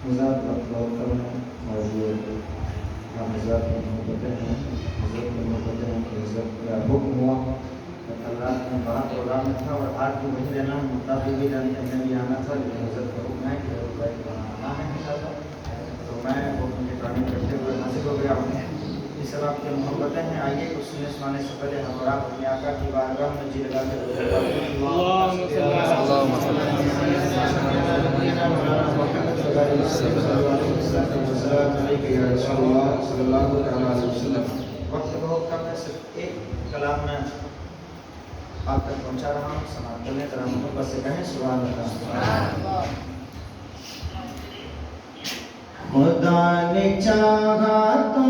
مزاج بہت کم ہے اور یہ مزاج میں محبتیں ہیں، حضرت میں محبتیں ہیں کہ حضرت کا حکم ہوا اللہ نے بڑا پروگرام میں تھا اور آج بھی وہی رہنا مطلب بھی جانے بھی آنا تھا، لیکن حضرت کا حکم ہے کہ آنا ہے انشاءاللہ، تو میں حکم کی تعلیم کرتے ہوئے حاضر ہو گیا ہوں۔ اس سب آپ کی محبتیں ہیں، آئیے کچھ سننے سے پہلے ہم اور آپ اپنے آقا کی بارگاہ میں جی لگا وقت بہت کم ہے، صرف ایک کلام میں آپ تک پہنچا رہا ہوں، سماعت کرنے ذرا محبت سے کہیں سبحان اللہ۔ خدا نے چاہا تو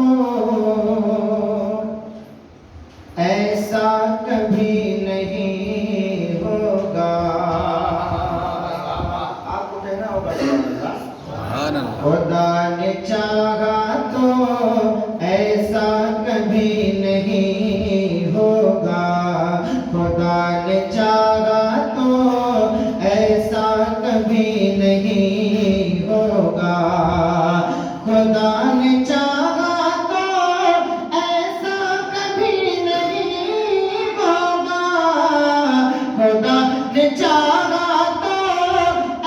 ایسا کبھی نہیں ہوگا، آپ کو کہنا ہوگا سبحان اللہ۔ خدا نے چاہا تو ایسا کبھی نہیں ہوگا، خدا نے چاہا تو ایسا کبھی نہیں ہوگا، خدا نے چاہا تو ایسا کبھی نہیں ہوگا، خدا نے چاہا تو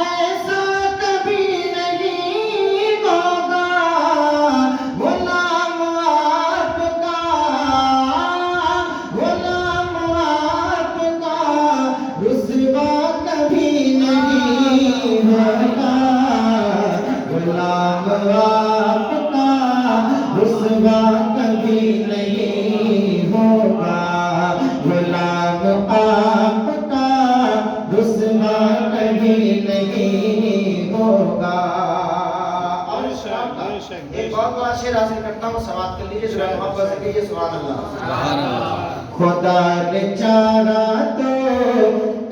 ایسا کبھی نہیں ہوگا، غلام آپ کا، غلام آپ کا رسوا کبھی نہیں ہوگا، غلام آپ کا رسوا کبھی نہیں ہوگا، غلام آپ کا رسوا کبھی نہیں ہوگا۔ ایک بہت بڑا شعر حاصل کرتا ہوں، سماعت کر لیجیے، ذرا محبت سے کہیے سبحان اللہ۔ خدا نے چاہا تو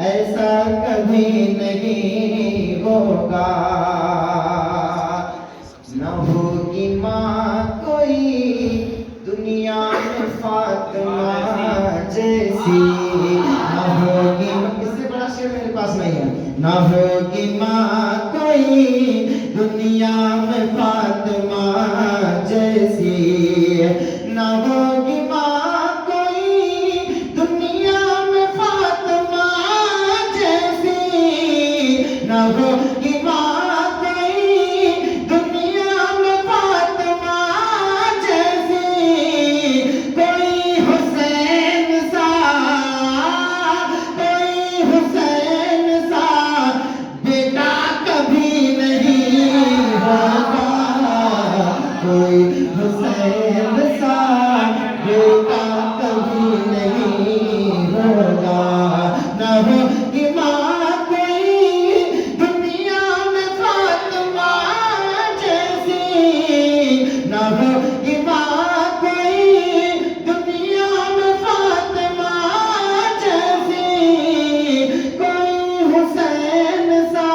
ایسا کبھی نہیں ہوگا، نہ ہوگی ماں کوئی دنیا میں فاطمہ جیسی، نہ ہوگی، اس سے بڑا شعر میرے پاس نہیں ہے، نہ ہوگی ماں کوئی دنیا میں فاطمہ جیسی، نہ ہوگی ماں کوئی دنیا میں فاطمہ جیسی، نہ ہوگی ماں کوئی دنیا میں فاطمہ جیسی، کوئی حسین سا، کوئی حسین سا بیٹا کبھی نہیں ہوگا، کوئی حسین سا بیٹا کبھی نہیں ہوگا، نہ ہوگی ماں کوئی دنیا میں فاطمہ جیسی، نہ ہوگی ماں کوئی دنیا میں فاطمہ جیسی، کوئی حسین سا،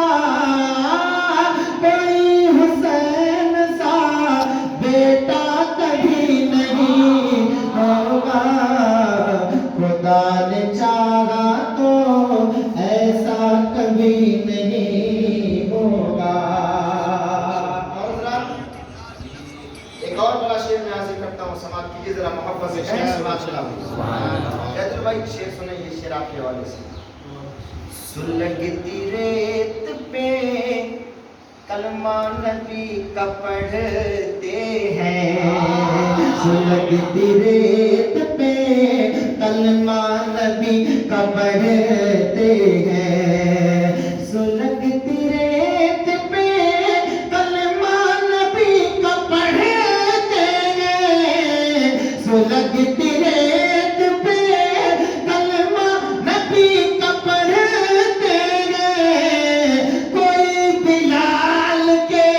کوئی حسین سا بیٹا کبھی نہیں ہوگا، خدا نے چاہا تو ایسا کبھی نہیں ہوگا۔ اور ذرا ایک اور بڑا شعر میں حاصل کرتا ہوں، سماعت کیجیے ذرا محبت سے کہیں سبحان اللہ۔ جیدر بھائی شعر سنیں، یہ شعر آپ کے حوالے سے۔ سلگتی ریت پہ کلمہ نبی کا پڑھتے ہیں، سلگتی ریت پہ کلمہ نبی کا پڑھتے ہیں، سلگتی ریت پہ کلمہ نبی کا پڑھتے ہیں، سلگتی ریت پہ کلمہ نبی کا پڑھتے ہیں، کوئی بلال کے،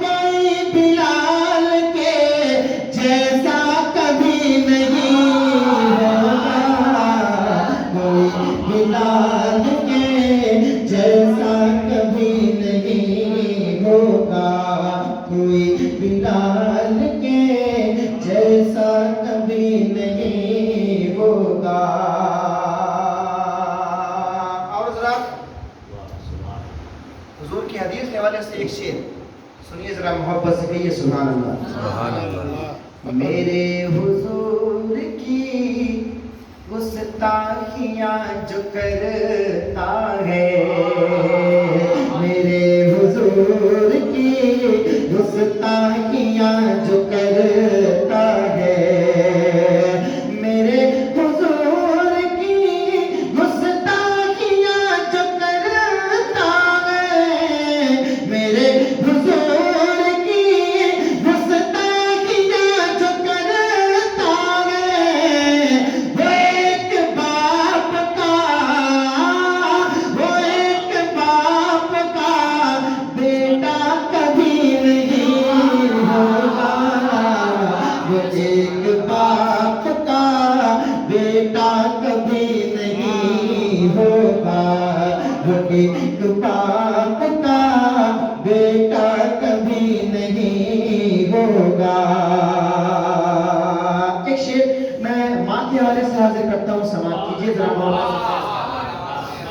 کوئی بلال کے جیسا کبھی نہیں ہوگا، کوئی بلال کے حضور کی حدیث کے حوالے سے ایک شعر سنیے ذرا، محبت سے کہیے سبحان اللہ۔ سبحان اللہ۔ میرے حضور کی گستاخیاں جو کرتا ہے، میرے حضور کی گستاخیاں جو کرتا ہے، میرے حضور کی گستاخیاں جو کرتا ہے، میرے حضور کی گستاخیاں جو کرتا ہے، وہ ایک باپ کا بیٹا کبھی نہیں ہوگا، وہ ایک باپ کا بیٹا کبھی نہیں ہوگا، وہ ایک باپ کا بیٹا کبھی نہیں ہوگا۔ ایک شعر میں ماں کے حوالے سے حاضر کرتا ہوں، سماعت کیجیے ذرا۔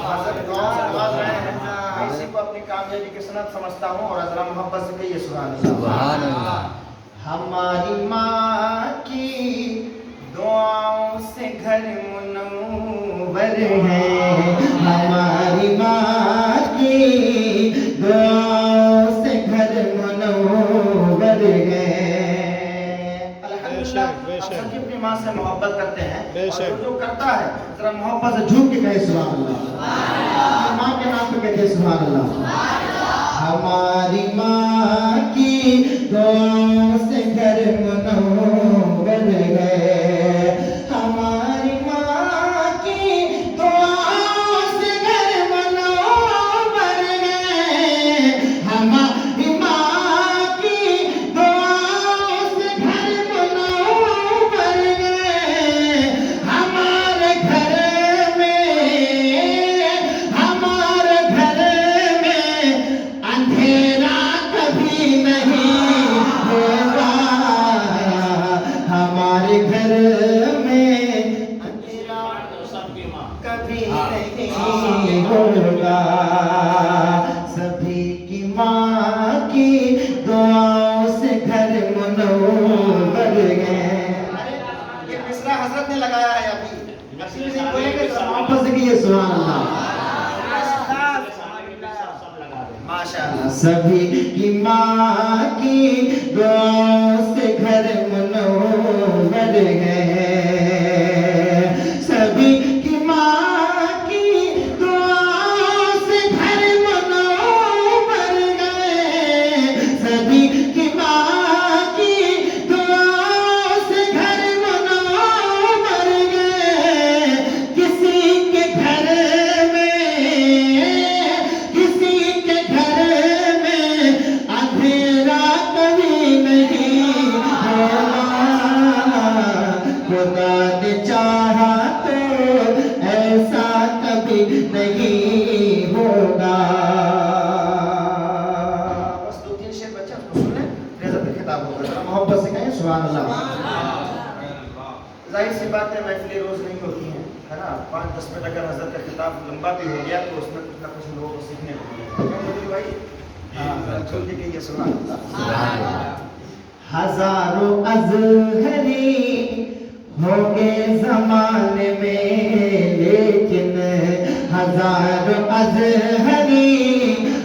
حضرت غوث نواز رہے ہیں، میں اسی کو اپنی کامیابی کی سند سمجھتا ہوں، اور ذرا محبت سے کہیے سبحان اللہ۔ سبحان اللہ۔ ہماری ماں کی دعاؤں سے گھر منور ہے، ہماری ماں کی دعاؤں سے گھر منور ہے۔ الحمدللہ ہم سب اپنی ماں سے محبت کرتے ہیں، اور جو کرتا ہے ذرا محبت سے جھوم کے کہے سبحان اللہ۔ ماں کے نام پہ کہتے سبحان اللہ۔ ہماری ماں کی دعاؤں سے گھر منور ہے، ہماری ماں کی دعاؤں سے گھر منور ہے، ہماری ماں کی دعاؤں سے گھر منور ہے، ہمارے گھر میں اندھیرا کبھی نہیں ہوگا، ہمارے گھر میں اندھیرا کبھی نہیں ہوگا، سبھی کی ماں کی دعاؤں سے گھر منور ہے۔ یہ مصرع حضرت نے لگایا ہے، ابھی نہیں بولیں گے تو محبت سے کہیے سبحان اللہ۔ ماشاءاللہ۔ سبھی کی ماں کی دعاؤں سے گھر منور ہے، سبھی کی ماں کی دعاؤں سے گھر منور ہے، سبھی کی ماں کی دعاؤں سے گھر منور ہے، کسی کے گھر اندھیرا کبھی نہیں ہوگا، خدا نے چاہا تو ایسا کبھی نہیں ہوگا۔ بس دو تین شعر بچے اس کو سن لیں، پھر حضرت خطاب ہوگا، ذرا محبت سے کہیں سبحان اللہ۔ ظاہر سی بات ہے محفلیں روز نہیں ہوتی ہیں، ہے نا، 5-10 منٹ اگر حضرت کا خطاب لمبا بھی ہو گیا تو اس میں کچھ نہ کچھ لوگوں کو سیکھنے کو ملے گا۔ ہزاروں ازہری ہوں گے زمانے میں، لیکن ہزاروں ازہری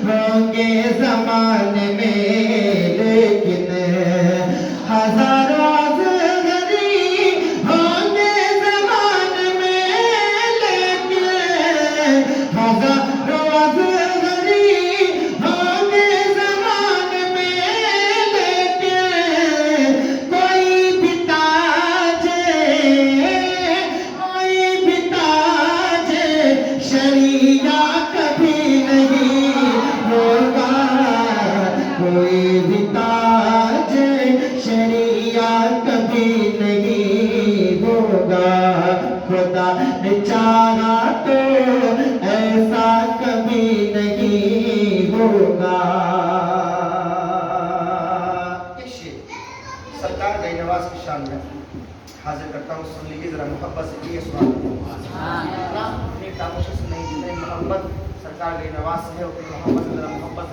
ہوں گے زمانے میں، لیکن ہزاروں ازہری ہوں گے زمانے میں، لیکن ہزاروں ازہری ہوں گے زمانے میں، لیکن کوئی بھی تاج شریعہ کبھی نہیں ہوگا، کوئی بھی تاج شریعہ کبھی نہیں ہوگا، خدا نے چاہا تو ایسا کبھی نہیں ہوگا۔ سرکار گئی نواز کی شان میں حاضر کرتا ہوں، سن لیجیے ذرا محبت سے کیے سوال۔ اپنی خاموشی سے نہیں، جتنی محبت سرکار گئی نواز سے ہے اتنی محبت سے ذرا محبت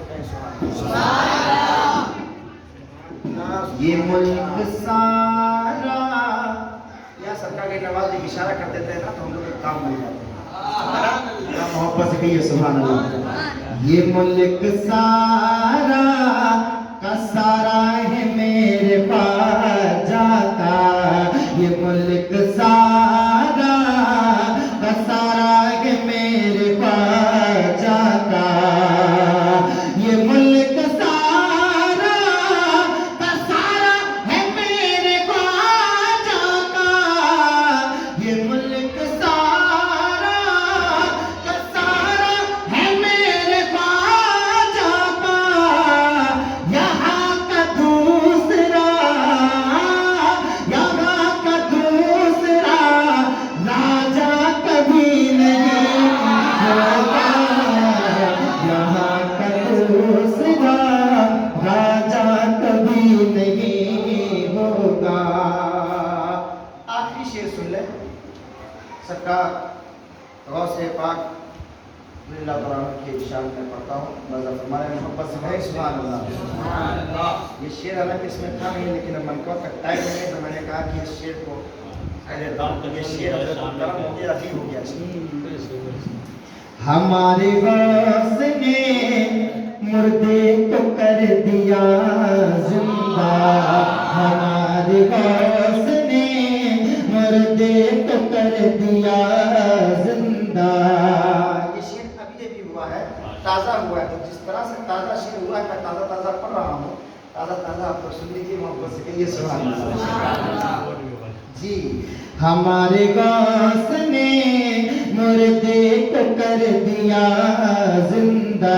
یہ ملک سارا یا سرکار کے نواز ایک اشارہ کر دیتے ہیں نا تو ہم لوگ ایک کام مل جاتے ہیں. محبت سے کہیے سبحان اللہ. یہ ملک سارا کا سارا ہے میرے پاس جاتا. یہ ملک سارا کا سارا ہے میرے پاس جاتا. یہ ملک سارا کا سارا ہے میرے پاس جاتا. یہ ملک سارا کا سارا ہے میرے پاس جاتا. یہاں کا دوسرا راجا کبھی نہیں ہوگا. یہاں کا دوسرا راجا کبھی نہیں ہوگا. آخری شعر سن لیں. سرکار غوث پاک اللہ تعالیٰ کے ارشاد میں پڑھتا ہوں. بس ہمارے محبت سے ہے سبحان اللہ. یہ شعر حالانکہ اس میں تھا نہیں لیکن اب من کو تک ٹائم نہیں ہے تو میں نے کہا کہ اس شعر کو یہ شعر حضرت محترم ہو گیا عظیم ہو گیا. ہمارے غوث نے مردے کو کر دیا زندہ. ہمارے غوث نے مردے کو کر دیا زندہ. یہ شعر ابھی بھی ہوا ہے, تازہ ہوا ہے. تو جس طرح سے تازہ شعر ہوا ہے میں تازہ تازہ پڑھ رہا ہوں. تازہ تازہ آپ کو سن لیجیے محبت سے کہیے سبحان اللہ. جی ہمارے غوث نے مردے کو کر دیا زندہ.